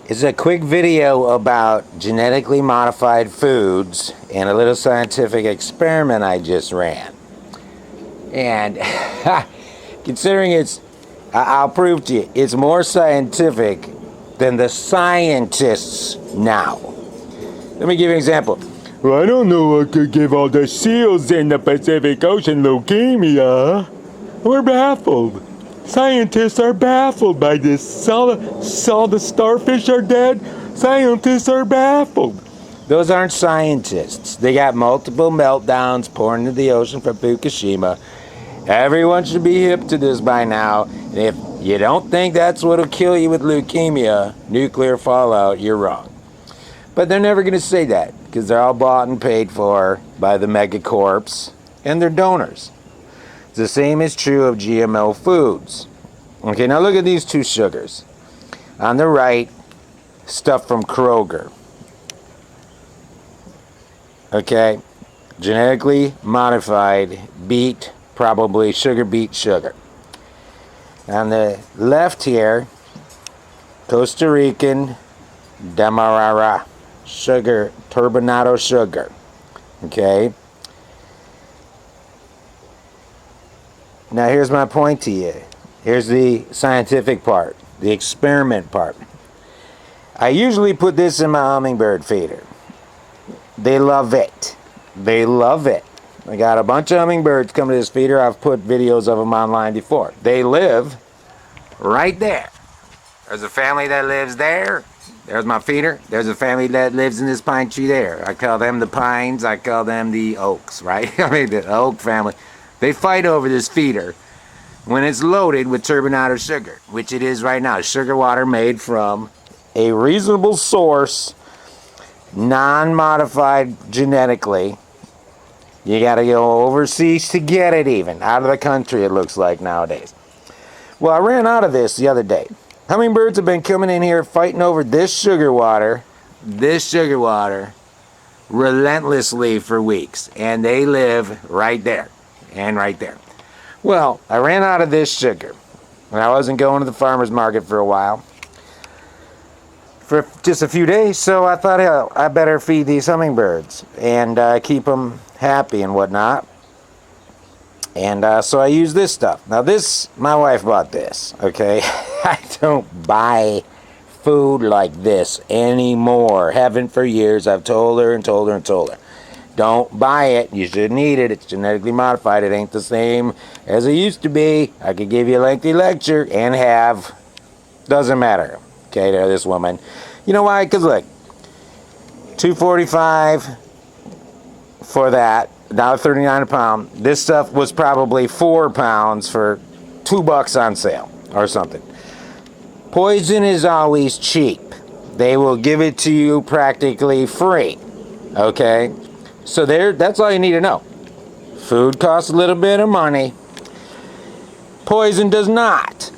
is a quick video about genetically modified foods and a little scientific experiment I just ran. And considering I'll prove to you, it's more scientific than the scientists now. Let me give you an example. Well, I don't know what could give all the seals in the Pacific Ocean leukemia. We're baffled. Scientists are baffled by this. All the starfish are dead. Scientists are baffled. Those aren't scientists. They got multiple meltdowns pouring into the ocean from Fukushima. Everyone should be hip to this by now. And if you don't think that's what'll kill you with leukemia, nuclear fallout, you're wrong. But they're never going to say that because they're all bought and paid for by the megacorps and their donors. The same is true of GMO foods. Okay, now look at these two sugars. On the right, stuff from Kroger. Okay, genetically modified beet, probably sugar beet sugar. On the left here, Costa Rican Demerara sugar, turbinado sugar. Okay. Now here's my point to you. Here's the scientific part, the experiment part. I usually put this in my hummingbird feeder. They love it. They love it. I got a bunch of hummingbirds coming to this feeder. I've put videos of them online before. They live right there. There's a family that lives there. There's my feeder. There's a family that lives in this pine tree there. I call them the pines. I call them the oaks, right? I mean, the oak family. They fight over this feeder when it's loaded with turbinado sugar, which it is right now. Sugar water made from a reasonable source, non-modified genetically. You got to go overseas to get it even. Out of the country, it looks like nowadays. Well, I ran out of this the other day. Hummingbirds have been coming in here fighting over this sugar water relentlessly for weeks. And they live right there and right there. Well, I ran out of this sugar. And I wasn't going to the farmer's market for a while. For just a few days. So I thought, hell, I better feed these hummingbirds and keep them happy and whatnot. And so I use this stuff. Now this, my wife bought this, okay? I don't buy food like this anymore. Haven't for years. I've told her and told her and told her. Don't buy it. You shouldn't eat it. It's genetically modified. It ain't the same as it used to be. I could give you a lengthy lecture and have. Doesn't matter. Okay, there, this woman. You know why? Because look, $2.45 for that. $1.39 a pound. This stuff was probably 4 pounds for $2 on sale or something. Poison is always cheap. They will give it to you practically free. Okay? So that's all you need to know. Food costs a little bit of money. Poison does not.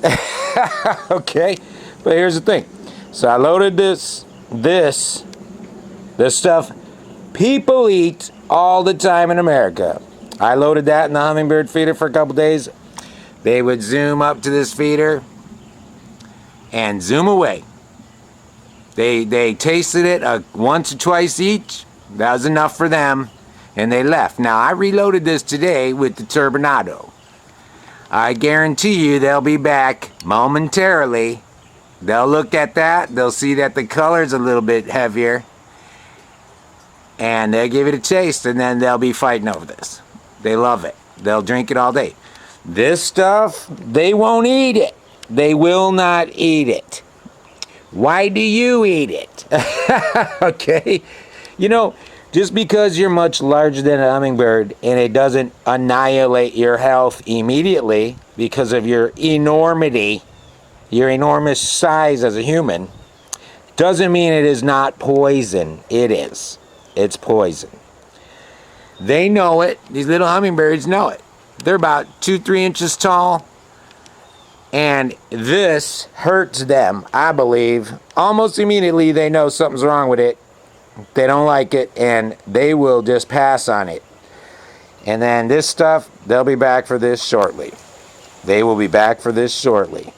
Okay? But here's the thing. So I loaded this stuff people eat all the time in America. I loaded that in the hummingbird feeder for a couple days. They would zoom up to this feeder and zoom away. They tasted it once or twice each. That was enough for them, and they left. Now, I reloaded this today with the turbinado. I guarantee you they'll be back momentarily. They'll look at that. They'll see that the color's a little bit heavier. And they'll give it a taste, and then they'll be fighting over this. They love it. They'll drink it all day. This stuff, they won't eat it. They will not eat it. Why do you eat it? Okay? You know, just because you're much larger than a hummingbird and it doesn't annihilate your health immediately because of your enormity, your enormous size as a human, doesn't mean it is not poison. It is. It's poison. They know it. These little hummingbirds know it. They're about 2-3 inches tall. And this hurts them, I believe. Almost immediately they know something's wrong with it. They don't like it. And they will just pass on it. And then this stuff, they'll be back for this shortly. They will be back for this shortly.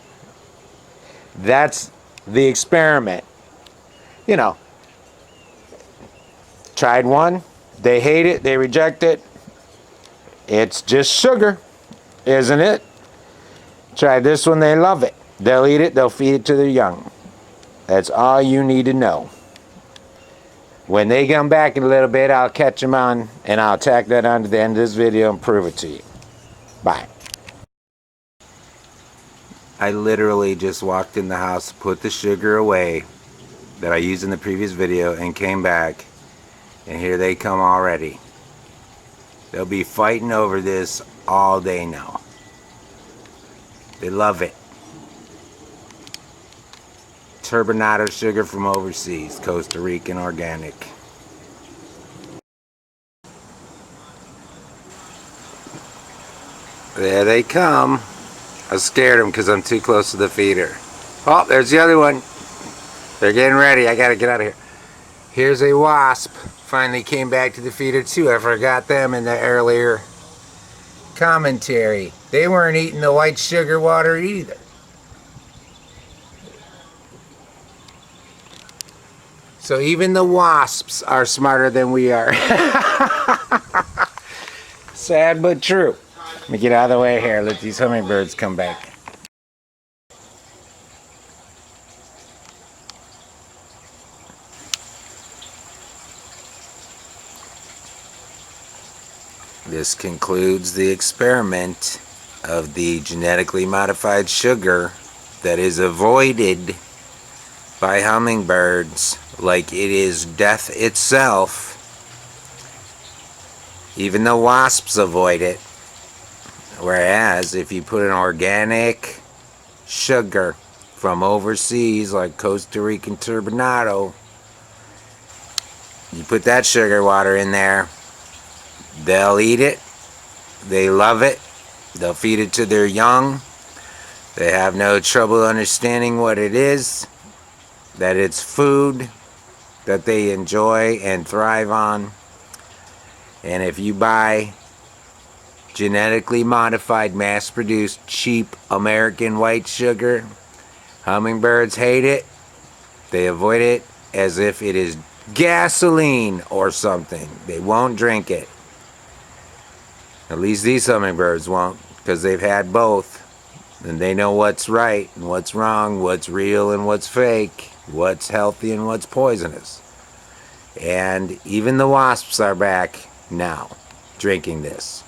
That's the experiment. you know, tried one. They hate it. They reject it. It's just sugar, isn't it? Try this one. They love it. They'll eat it. They'll feed it to their young. That's all you need to know. When they come back in a little bit, I'll catch them on, and I'll tack that on to the end of this video and prove it to you. Bye. I literally just walked in the house, put the sugar away that I used in the previous video, and came back, and here they come already. They'll be fighting over this all day now. They love it. Turbinado sugar from overseas, Costa Rican organic. There they come. I scared them because I'm too close to the feeder. Oh, there's the other one. They're getting ready. I gotta get out of here. Here's a wasp. Finally came back to the feeder too. I forgot them in the earlier commentary. They weren't eating the white sugar water either. So even the wasps are smarter than we are. Sad but true. Let me get out of the way here. Let these hummingbirds come back. This concludes the experiment of the genetically modified sugar that is avoided by hummingbirds like it is death itself. Even the wasps avoid it. Whereas if you put an organic sugar from overseas like Costa Rican turbinado, you put that sugar water in there, they'll eat it. They love it. They'll feed it to their young. They have no trouble understanding what it is, that it's food that they enjoy and thrive on. And if you buy genetically modified, mass-produced, cheap American white sugar, hummingbirds hate it. They avoid it as if it is gasoline or something. They won't drink it. At least these hummingbirds won't, because they've had both. And they know what's right and what's wrong, what's real and what's fake, what's healthy and what's poisonous. And even the wasps are back now drinking this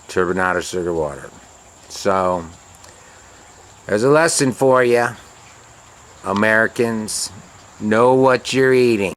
turbinado sugar water. So there's a lesson for you, Americans. Know what you're eating.